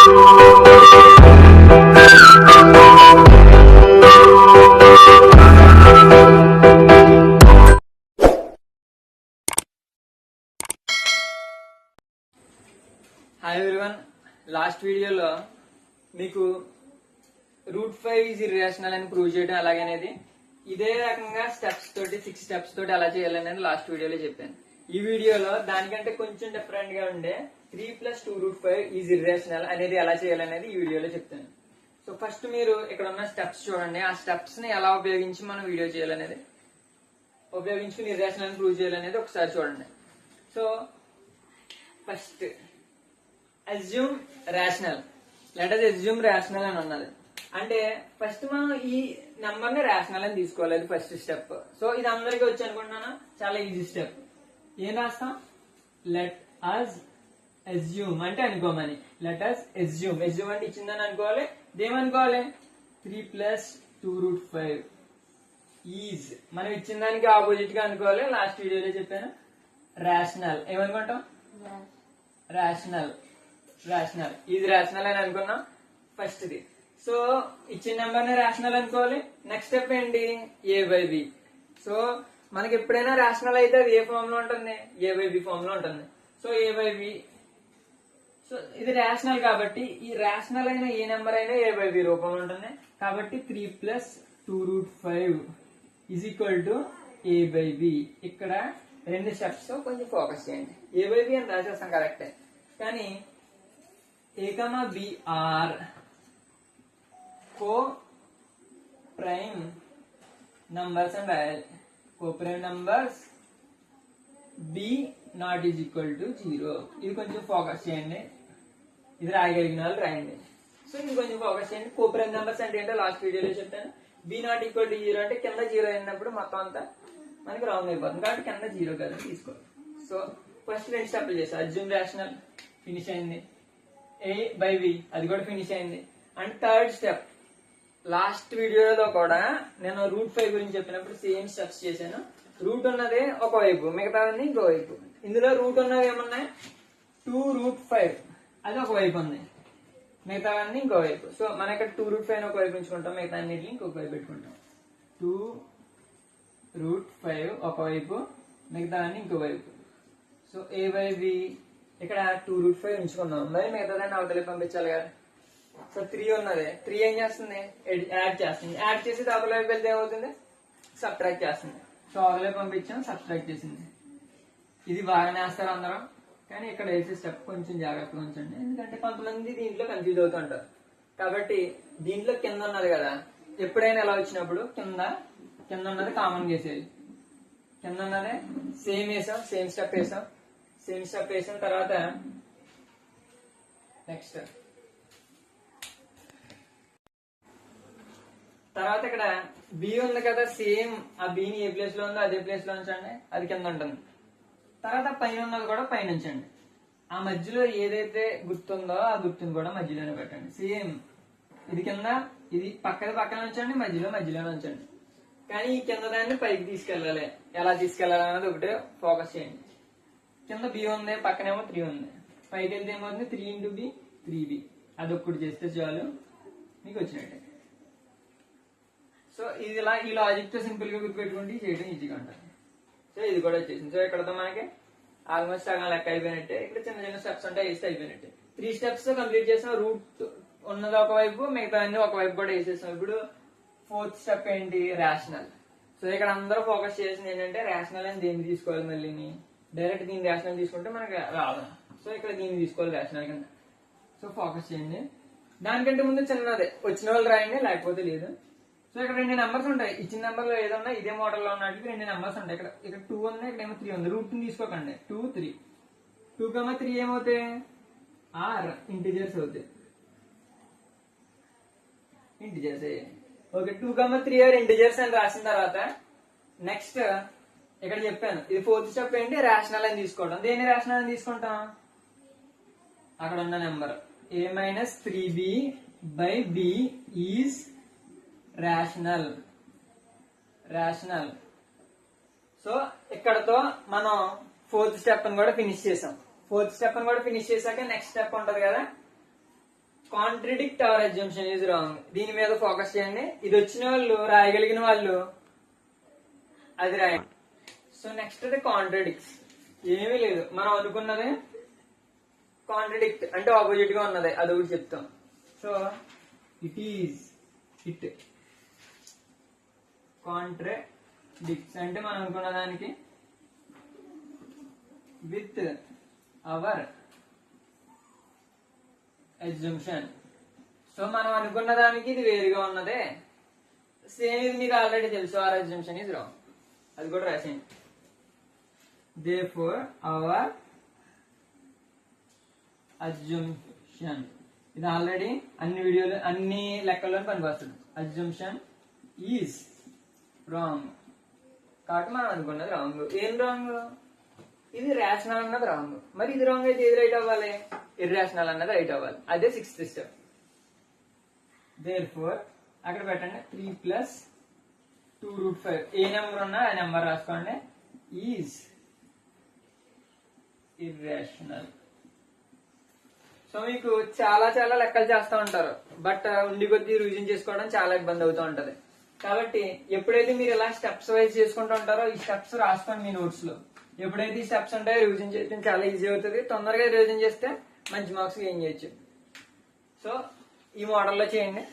Hi everyone, last వీడియోలో మీకు √5 is irrational అని ప్రూవ్ చేయడం ఎలాగనేది ఇదే రకంగా స్టెప్స్ తోటి 6 స్టెప్స్ తోటి ఎలా చేయాలనేది లాస్ట్ వీడియోలో చెప్పాను. ఈ వీడియోలో దానికంటే కొంచెం డిఫరెంట్ గా ఉండే 3 + 2√5 ఈజ్ ఇర్రేషనల్ అనేది ఎలా చేయాలనేది ఈ వీడియోలో చెప్తాను. సో ఫస్ట్ మీరు ఇక్కడ ఉన్న స్టెప్స్ చూడండి. ఆ స్టెప్స్ ని ఎలా ఉపయోగించి మనం వీడియో చేయాలనేది, ఉపయోగించుకుని ఇర్రేషనల్ అని ప్రూవ్ చేయాలనేది ఒకసారి చూడండి. So first assume rational, let us assume rational అని ఉన్నది అంటే ఫస్ట్ మనం ఈ నెంబర్ ని రేషనల్ అని తీసుకోవాలి. అది ఫస్ట్ స్టెప్. సో ఇది అందరికీ వచ్చి అనుకుంటున్నాను, చాలా ఈజీ స్టెప్. ఏం రాస్తాం? లెట్ us assume అంటే అనుకోమని. లెట్ us assume అంటే ఇచ్చిందని అనుకోవాలి. ఏమనుకోవాలి? 3 + 2√5 ఈజ్ మనం ఇచ్చిన దానికి ఆపోజిట్ గా అనుకోవాలి. లాస్ట్ వీడియోలో చెప్పాను రేషనల్. ఏమనుకుంటాం? రేషనల్ ఇది రేషనల్ అని అనుకున్నాం ఫస్ట్ ది. సో ఇచ్చిన నెంబర్ ని రేషనల్ అనుకోవాలి. నెక్స్ట్ స్టెప్ ఏంటి? a/b. సో మనకి ఎప్పుడైనా రేషనల్ అయితే అది ఏ ఫామ్ లో ఉంటుంది? a/b ఫామ్ లో ఉంటుంది. So a/b. సో ఇది రేషనల్ కాబట్టి ఈ రేషనల్ అయిన ఏ నెంబర్ అయినా a/b రూపంలో ఉంటుంది. కాబట్టి 3 + 2√5 = a/b. ఇక్కడ రెండు స్టెప్స్ కొంచెం ఫోకస్ చేయండి. a/b అని రాసేస్తాం కరెక్టే, కానీ a, b ఆర్ కో-ప్రైమ్ నంబర్స్ అని రాయాలి. కో-ప్రైమ్ నంబర్స్ b ≠ 0. ఇది కొంచెం ఫోకస్ చేయండి. ఇది రాయగలిగిన వాళ్ళు రాయండి. సో ఇది కొంచెం ఫోకస్ చేయండి. కో-ప్రైమ్ నంబర్స్ అంటే ఏంటో లాస్ట్ వీడియోలో చెప్తాను. b ≠ 0 అంటే కింద 0 అయినప్పుడు మొత్తం అంతా మనకి రాంగ్ అయిపోతుంది. కాబట్టి కింద 0 కదా తీసుకోవాలి. సో ఫస్ట్ రెండు స్టెప్లు చేస్తాం. అజ్యూమ్ రేషనల్ ఫినిష్ అయింది. a/b అది కూడా ఫినిష్ అయింది. అండ్ థర్డ్ స్టెప్, లాస్ట్ వీడియోలో కూడా నేను √5 గురించి చెప్పినప్పుడు సేమ్ స్టెప్స్ చేశాను. రూట్ ఉన్నది ఒకవైపు, మిగతావన్నీ ఇంకోవైపు. ఇందులో రూట్ ఉన్నవి ఏమున్నాయి? 2√5 అది ఒకవైపు ఉంది, మిగతావన్నీ ఇంకోవైపు. సో మన ఇక్కడ 2√5 ఒకవైపు ఉంచుకుంటాం, మిగతా అన్నింటిని ఇంకొక వైపు పెట్టుకుంటాం. 2√5 ఒకవైపు, మిగతా అన్ని ఇంకోవైపు. సో a/b ఇక్కడ 2√5 ఉంచుకున్నాం, మరి మిగతాదాన్ని అవతలే పంపించాలి కదా. సో 3 ఉన్నది, 3 ఏం చేస్తుంది? యాడ్ చేస్తుంది. యాడ్ చేసి అవతల వైపు వెళ్తే ఏమవుతుంది? సబ్ట్రాక్ట్ చేస్తుంది. సో అవతలే పంపించాం, సబ్ట్రాక్ట్ చేసింది. ఇది బాగానే వేస్తారు అందరం, కానీ ఇక్కడ వేసే స్టెప్ కొంచెం జాగ్రత్తగా ఉంచండి, ఎందుకంటే కొంతమంది దీంట్లో కన్ఫ్యూజ్ అవుతుంటారు. కాబట్టి దీంట్లో కింద ఉన్నది కదా, ఎప్పుడైనా ఎలా వచ్చినప్పుడు కింద ఉన్నది కామన్ చేసేది. కింద ఉన్నదే సేమ్ వేసాం, సేమ్ స్టెప్ వేసాం. తర్వాత నెక్స్ట్ తర్వాత ఇక్కడ బి ఉంది కదా, సేమ్ ఆ బిని ఏ ప్లేస్ లో ఉందో అదే ప్లేస్ లో ఉంచండి, అది కింద ఉంటుంది. తర్వాత పైన ఉన్నది కూడా పైన ఉంచండి. ఆ మధ్యలో ఏదైతే గుర్తుందో ఆ గుర్తుని కూడా మధ్యలోనే పెట్టండి. సేమ్ ఇది కింద, ఇది పక్కన ఉంచండి, మధ్యలోనే ఉంచండి. కానీ ఈ కింద దాన్ని పైకి తీసుకెళ్ళాలి. ఎలా తీసుకెళ్ళాలి అన్నది ఒకటే ఫోకస్ చేయండి. కింద బి ఉంది, పక్కనేమో 3 ఉంది. పైకి వెళ్తే ఏమవుతుంది? 3 × b 3b. అది ఒక్కటి చేస్తే చాలు, మీకు వచ్చినట్టే. సో ఇది ఇలా ఈ లాజిక్ తో సింపుల్ గా గుర్తుపెట్టుకుంటే చేయడం ఈజీగా ఉంటుంది. సో ఇది కూడా వచ్చేసింది. సో ఇక్కడతో మనకి ఆల్మోస్ట్ సగం లెక్క అయిపోయినట్టే. ఇక్కడ చిన్న స్టెప్స్ ఉంటాయి, వేస్తే అయిపోయినట్టే. 3 స్టెప్స్ తో కంప్లీట్ చేసాం. రూట్ ఉన్నది ఒకవైపు, మిగతా అన్ని ఒకవైపు కూడా వేసేసాం. ఇప్పుడు 4th స్టెప్ ఏంటి? రేషనల్. సో ఇక్కడ అందరూ ఫోకస్ చేసింది ఏంటంటే రేషనల్ అని దేన్ని తీసుకోవాలి, మళ్ళీ డైరెక్ట్ దీన్ని రేషనల్ తీసుకుంటే మనకి రాదు. సో ఇక్కడ దీన్ని తీసుకోవాలి రేషనల్ కింద. సో ఫోకస్ చేయండి. దానికంటే ముందు చిన్నదే వచ్చిన వాళ్ళు రాయండి, లేకపోతే లేదు. సో ఇక్కడ 2 నెంబర్స్ ఉంటాయి. ఇచ్చిన నెంబర్ లో ఏదన్నా ఇదే మోడల్ లో ఉన్నట్టు 2 నెంబర్స్ ఉంటాయి. ఇక్కడ 2 ఉంది, ఇక్కడ ఏమో 3 ఉంది. రూట్ తీసుకోకండి. 2, 3. 2, 3 ఏమవుతాయి? ఆర్ ఇంటిజర్స్ అవుతాయి. ఓకే, 2, 3 ఆర్ ఇంటిజర్స్ అని రాసిన తర్వాత నెక్స్ట్ ఇక్కడ చెప్పాను, ఇది 4th స్టెప్ ఏంటి? రేషనల్ అని తీసుకోవడం. దేన్ని రేషనల్ అని తీసుకుంటాం? అక్కడ ఉన్న number a - 3b/b is rational. So ఇక్కడతో మనం 4th స్టెప్ కూడా ఫినిష్ చేసాం. 4th స్టెప్ కూడా ఫినిష్ చేశాక నెక్స్ట్ స్టెప్ ఉంటది కదా, contradict our assumption is wrong. దీని మీద ఫోకస్ చేయండి. ఇది వచ్చిన వాళ్ళు, రాయగలిగిన వాళ్ళు అది రాయండి. సో నెక్స్ట్ అది కాంట్రడిక్ట్స్. ఏమీ లేదు, మనం అనుకున్నదే కాంట్రడిక్ట్ అంటే ఆపోజిట్ గా ఉన్నది, అది ఒకటి చెప్తాం. So it is, it contradicts అంటే మనం అనుకున్న దానికి విత్ అవర్ అజంప్షన్. సో మనం అనుకున్న దానికి ఇది వేరుగా ఉన్నదే. సేమ్ ఇది మీకు ఆల్రెడీ తెలుసు, అవర్ అజంప్షన్ ఈజ్ రాంగ్, అది కూడా రాసేయండి. Therefore our assumption, ఇది ఆల్రెడీ అన్ని వీడియోలు అన్ని లెక్కల్లో పనికొస్తుంది. అజంప్షన్ ఈజ్ రాంగ్ కాబట్టి మనం అనుకున్నది రాంగ్. ఏం రాంగ్? ఇది రేషనల్ అన్నది రాంగ్. మరి ఇది రాంగ్ అయితే ఏది రైట్ అవ్వాలి? ఇర్రేషనల్ అన్నది రైట్ అవ్వాలి. అదే 6th స్టెప్. Therefore అక్కడ పెట్టండి 3 + 2√5. ఏ నెంబర్ ఉన్నా ఆ నెంబర్ రాసుకోండి. Is irrational. సో మీకు చాలా చాలా లెక్కలు చేస్తూ ఉంటారు, బట్ ఉండి కొద్దీ రివిజన్ చేసుకోవడం చాలా ఇబ్బంది అవుతూ ఉంటది. కాబట్టి ఎప్పుడైతే మీరు ఇలా స్టెప్స్ వైజ్ చేసుకుంటూ ఉంటారో ఈ స్టెప్స్ రాసుకోండి మీ నోట్స్ లో. ఎప్పుడైతే ఈ స్టెప్స్ ఉంటాయో రివిజన్ చేయడం చాలా ఈజీ అవుతుంది. తొందరగా రివిజన్ చేస్తే మంచి మార్క్స్ గెయిన్ చేయొచ్చు. సో ఈ మోడల్లో చేయండి.